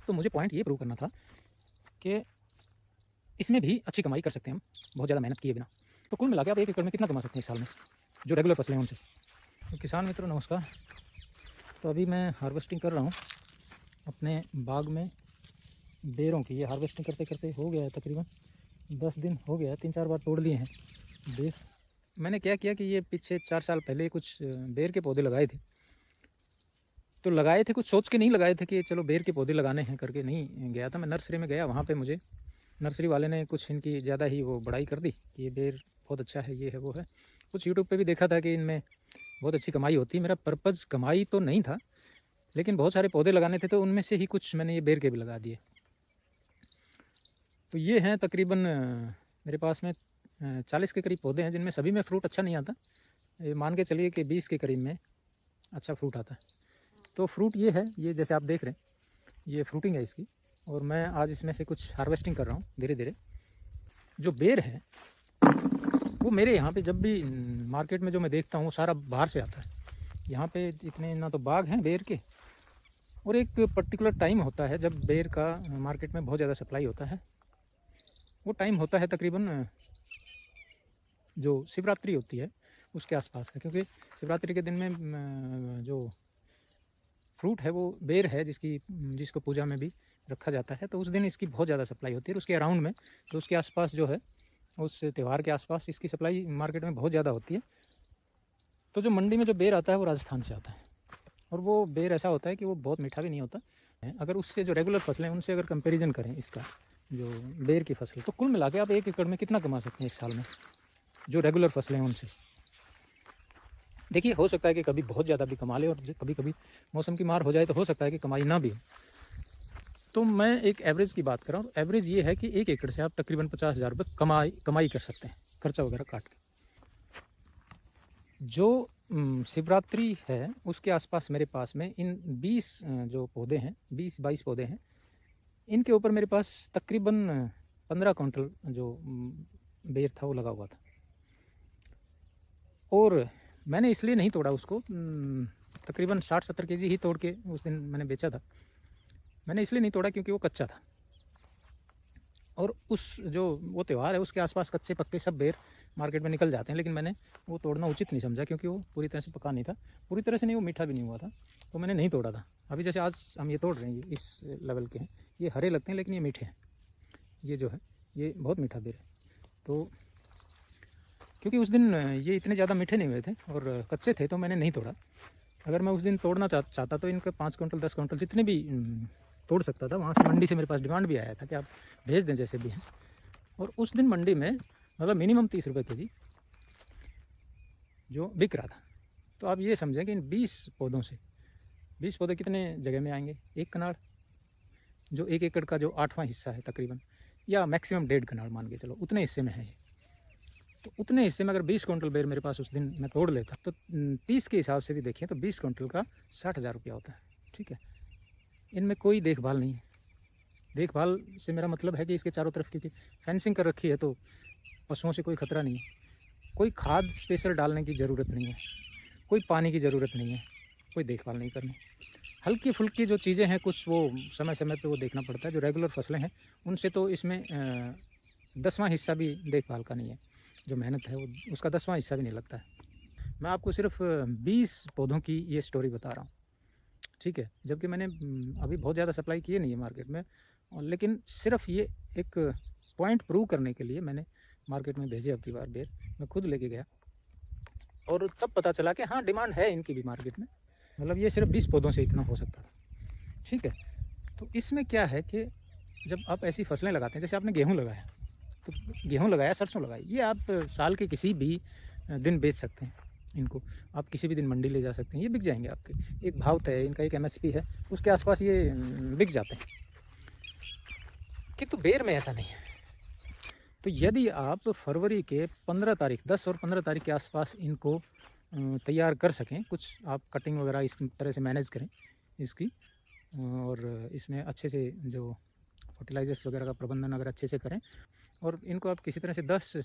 तो मुझे पॉइंट ये प्रूव करना था कि इसमें भी अच्छी कमाई कर सकते हैं हम, बहुत ज़्यादा मेहनत किए बिना। तो कुल मिला के आप 1 एकड़ में कितना कमा सकते हैं एक साल में, जो रेगुलर फसलें हैं उनसे। तो किसान मित्रों नमस्कार। तो अभी मैं हार्वेस्टिंग कर रहा हूँ अपने बाग में बेरों की। ये हार्वेस्टिंग करते करते हो गया है तकरीबन 10 दिन हो गया है, 3-4 बार तोड़ लिए हैं बेर। मैंने क्या किया कि ये पीछे 4 साल पहले कुछ बेर के पौधे लगाए थे। तो लगाए थे कुछ सोच के नहीं लगाए थे कि चलो बेर के पौधे लगाने हैं करके नहीं गया था मैं। नर्सरी में गया, वहाँ पे मुझे नर्सरी वाले ने कुछ इनकी ज़्यादा ही वो बड़ाई कर दी कि ये बेर बहुत अच्छा है, ये है वो है। कुछ यूट्यूब पे भी देखा था कि इनमें बहुत अच्छी कमाई होती है। मेरा पर्पज़ कमाई तो नहीं था, लेकिन बहुत सारे पौधे लगाने थे तो उनमें से ही कुछ मैंने ये बेर के भी लगा दिए। तो ये हैं तकरीबन मेरे पास में 40 के करीब पौधे हैं, जिनमें सभी में फ्रूट अच्छा नहीं आता। ये मान के चलिए कि 20 के करीब में अच्छा फ्रूट आता है। तो फ्रूट ये है, ये जैसे आप देख रहे हैं ये फ्रूटिंग है इसकी, और मैं आज इसमें से कुछ हार्वेस्टिंग कर रहा हूँ धीरे धीरे। जो बेर है वो मेरे यहाँ पे जब भी मार्केट में जो मैं देखता हूँ वो सारा बाहर से आता है। यहाँ पे इतने ना तो बाग हैं बेर के, और एक पर्टिकुलर टाइम होता है जब बेर का मार्केट में बहुत ज़्यादा सप्लाई होता है। वो टाइम होता है तकरीबन जो शिवरात्रि होती है उसके आसपास का, क्योंकि शिवरात्रि के दिन में जो फ्रूट है वो बेर है जिसको पूजा में भी रखा जाता है। तो उस दिन इसकी बहुत ज़्यादा सप्लाई होती है। उसके अराउंड में तो उसके आसपास जो है, उस त्यौहार के आसपास इसकी सप्लाई मार्केट में बहुत ज़्यादा होती है। तो जो मंडी में जो बेर आता है वो राजस्थान से आता है, और वो बेर ऐसा होता है कि वो बहुत मीठा भी नहीं होता। अगर उससे जो रेगुलर फसलें हैं उनसे अगर कंपेरिजन करें इसका जो बेर की फसल, तो कुल मिला के आप 1 एकड़ में कितना कमा सकते हैं एक साल में, जो रेगुलर फसलें हैं उनसे। देखिए हो सकता है कि कभी बहुत ज़्यादा भी कमा ले, और कभी कभी मौसम की मार हो जाए तो हो सकता है कि कमाई ना भी हो। तो मैं एक एवरेज की बात कर रहा हूँ। एवरेज ये है कि 1 एकड़ से आप तकरीबन 50,000 रुपये कमाई कर सकते हैं, खर्चा वगैरह काट के। जो शिवरात्रि है उसके आसपास मेरे पास में इन 20 जो पौधे हैं, 20-22 पौधे हैं, इनके ऊपर मेरे पास तकरीबन 15 क्विंटल जो बेर था वो लगा हुआ था। और मैंने इसलिए नहीं तोड़ा उसको, तकरीबन 60-70 केजी ही तोड़ के उस दिन मैंने बेचा था। मैंने इसलिए नहीं तोड़ा क्योंकि वो कच्चा था, और उस जो वो त्यौहार है उसके आसपास कच्चे पक्के सब बेर मार्केट में निकल जाते हैं। लेकिन मैंने वो तोड़ना उचित नहीं समझा, क्योंकि वो पूरी तरह से पका नहीं था, पूरी तरह से नहीं, वो मीठा भी नहीं हुआ था, तो मैंने नहीं तोड़ा था। अभी जैसे आज हम ये तोड़ रहे हैं, ये इस लेवल के हैं, ये हरे लगते हैं लेकिन ये मीठे हैं। ये जो है ये बहुत मीठा बेर है। तो क्योंकि उस दिन ये इतने ज़्यादा मीठे नहीं हुए थे और कच्चे थे, तो मैंने नहीं तोड़ा। अगर मैं उस दिन तोड़ना चाहता तो इनके 5 क्विंटल 10 क्विंटल जितने भी तोड़ सकता था। वहाँ से मंडी से मेरे पास डिमांड भी आया था कि आप भेज दें जैसे भी हैं, और उस दिन मंडी में मतलब मिनिमम 30 रुपये केजी जो बिक रहा था। तो आप ये समझें कि इन 20 पौधों से 20 पौधे कितने जगह में आएंगे, 1 कनाल, जो 1 एकड़ का जो 8वां हिस्सा है तकरीबन, या मैक्सिमम 1.5 कनाल मान के चलो, उतने हिस्से में है ये। तो उतने हिस्से में अगर 20 क्विंटल बेर मेरे पास उस दिन मैं तोड़ लेता तो 30 के हिसाब से भी देखें तो 20 क्विंटल का 60,000 रुपया होता है। ठीक है, इनमें कोई देखभाल नहीं है। देखभाल से मेरा मतलब है कि इसके चारों तरफ क्योंकि फेंसिंग कर रखी है तो पशुओं से कोई ख़तरा नहीं है, कोई खाद स्पेशल डालने की ज़रूरत नहीं है, कोई पानी की ज़रूरत नहीं है, कोई देखभाल नहीं करनी। हल्की फुल्की जो चीज़ें हैं कुछ वो समय समय पे वो देखना पड़ता है। जो रेगुलर फसलें हैं उनसे तो इसमें 10वां हिस्सा भी देखभाल का नहीं है। जो मेहनत है वो उसका 10वां हिस्सा भी नहीं लगता है। मैं आपको सिर्फ 20 पौधों की ये स्टोरी बता रहा हूँ, ठीक है। जबकि मैंने अभी बहुत ज़्यादा सप्लाई किए नहीं है मार्केट में, और लेकिन सिर्फ ये एक पॉइंट प्रूव करने के लिए मैंने मार्केट में भेजे। अब की बार बेर मैं खुद लेके गया, और तब पता चला कि हाँ डिमांड है इनकी भी मार्केट में। मतलब ये सिर्फ 20 पौधों से इतना हो सकता था, ठीक है। तो इसमें क्या है कि जब आप ऐसी फसलें लगाते हैं, जैसे आपने गेहूँ लगाया, तो गेहूँ लगाया, सरसों लगाई, ये आप साल के किसी भी दिन बेच सकते हैं। इनको आप किसी भी दिन मंडी ले जा सकते हैं, ये बिक जाएंगे आपके। एक भाव तय है इनका, एक एमएसपी है, उसके आसपास ये बिक जाते हैं। किंतु बेर में ऐसा नहीं है। तो यदि आप फरवरी के 15 तारीख 10 और 15 तारीख के आसपास इनको तैयार कर सकें, कुछ आप कटिंग वगैरह इस तरह से मैनेज करें इसकी, और इसमें अच्छे से जो फर्टिलाइजर्स वगैरह का प्रबंधन अगर अच्छे से करें, और इनको आप किसी तरह से 10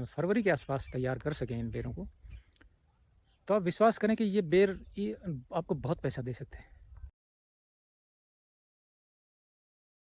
फरवरी के आसपास तैयार कर सकें इन बेरों को, तो आप विश्वास करें कि ये बेर आपको बहुत पैसा दे सकते हैं।